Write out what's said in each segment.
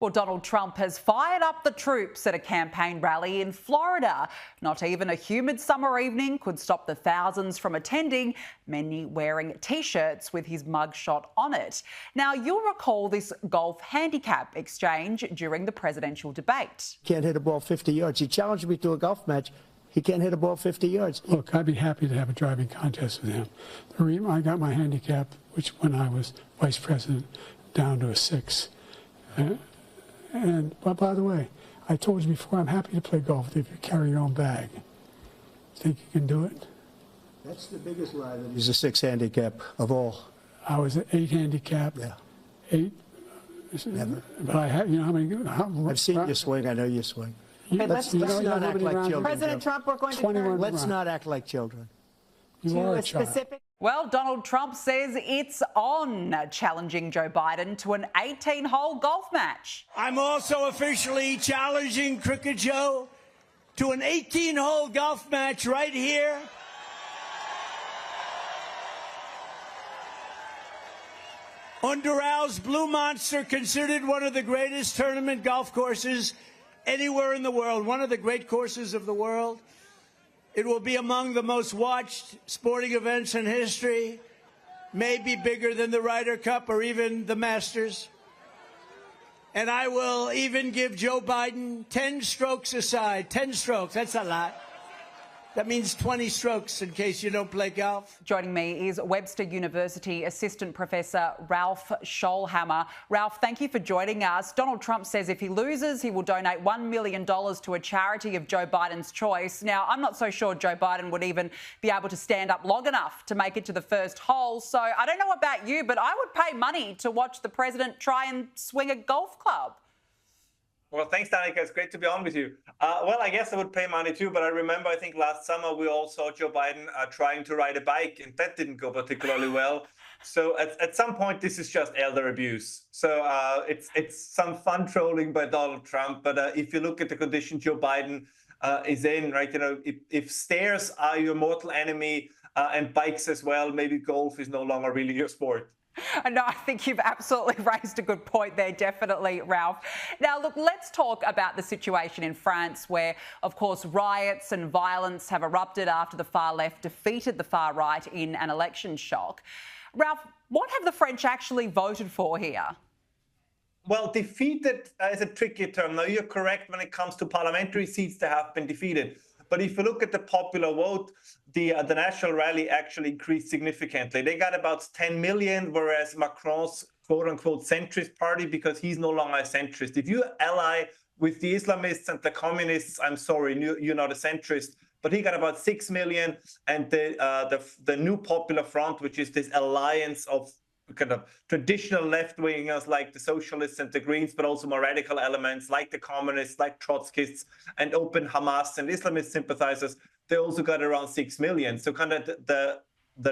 Well, Donald Trump has fired up the troops at a campaign rally in Florida. Not even a humid summer evening could stop the thousands from attending, many wearing T-shirts with his mugshot on it. Now, you'll recall this golf handicap exchange during the presidential debate. Can't hit a ball 50 yards. He challenged me to a golf match. He can't hit a ball 50 yards. Look, I'd be happy to have a driving contest with him. The reason I got my handicap, which when I was vice president, down to a 6. But by the way, I told you before, I'm happy to play golf if you carry your own bag. Think you can do it? That's the biggest lie that he's a 6 handicap of all. I was an 8 handicap. Yeah. 8. Never. But I had, you know, how many? I've seen you swing. I know you swing. Let's not act like children. President Trump, we're going to turn. Let's not act like children. You are a child. Specific. Well, Donald Trump says it's on, challenging Joe Biden to an 18-hole golf match. I'm also officially challenging Crooked Joe to an 18-hole golf match right here. On Doral Blue Monster, considered one of the greatest tournament golf courses anywhere in the world, one of the great courses of the world. It will be among the most watched sporting events in history, maybe bigger than the Ryder Cup or even the Masters. And I will even give Joe Biden 10 strokes aside. 10 strokes, that's a lot. That means 20 strokes in case you don't play golf. Joining me is Webster University Assistant Professor Ralph Scholhammer. Ralph, thank you for joining us. Donald Trump says if he loses, he will donate $1 million to a charity of Joe Biden's choice. Now, I'm not so sure Joe Biden would even be able to stand up long enough to make it to the first hole. So I don't know about you, but I would pay money to watch the president try and swing a golf club. Well, thanks, Danica. It's great to be on with you. Well, I guess I would pay money too, but I remember, I think last summer we all saw Joe Biden trying to ride a bike, and that didn't go particularly well. So at some point, this is just elder abuse. So it's some fun trolling by Donald Trump. But if you look at the condition Joe Biden is in, right, you know, if stairs are your mortal enemy and bikes as well, maybe golf is no longer really your sport. No, I think you've absolutely raised a good point there, definitely, Ralph. Now, look, let's talk about the situation in France where, of course, riots and violence have erupted after the far left defeated the far right in an election shock. Ralph, what have the French actually voted for here? Well, defeated is a tricky term. Now, you're correct when it comes to parliamentary seats that have been defeated. But if you look at the popular vote, the National Rally actually increased significantly. They got about 10 million, whereas Macron's quote-unquote centrist party, because he's no longer a centrist. If you ally with the Islamists and the communists, I'm sorry, you're not a centrist. But he got about 6 million, and the new Popular Front, which is this alliance of kind of traditional left-wingers like the socialists and the Greens, but also more radical elements like the communists, like Trotskyists, and open Hamas and Islamist sympathizers, they also got around 6 million. So kind of the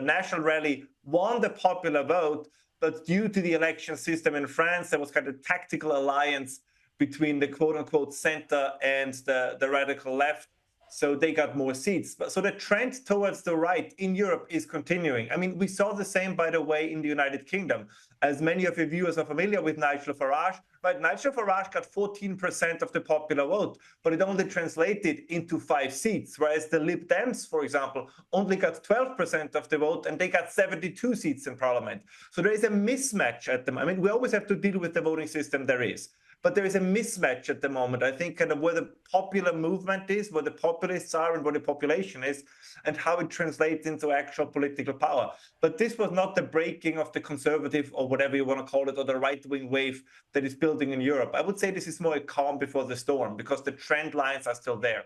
National Rally won the popular vote, but due to the election system in France, there was kind of tactical alliance between the quote-unquote center and the radical left. So they got more seats. So the trend towards the right in Europe is continuing. I mean, we saw the same, by the way, in the United Kingdom. As many of your viewers are familiar with Nigel Farage, right? Nigel Farage got 14% of the popular vote, but it only translated into 5 seats, whereas the Lib Dems, for example, only got 12% of the vote, and they got 72 seats in parliament. So there is a mismatch at them. I mean, we always have to deal with the voting system there is. But there is a mismatch at the moment, I think, kind of where the popular movement is, where the populists are and where the population is, and how it translates into actual political power. But this was not the breaking of the conservative, or whatever you want to call it, or the right-wing wave that is building in Europe. I would say this is more a calm before the storm, because the trend lines are still there.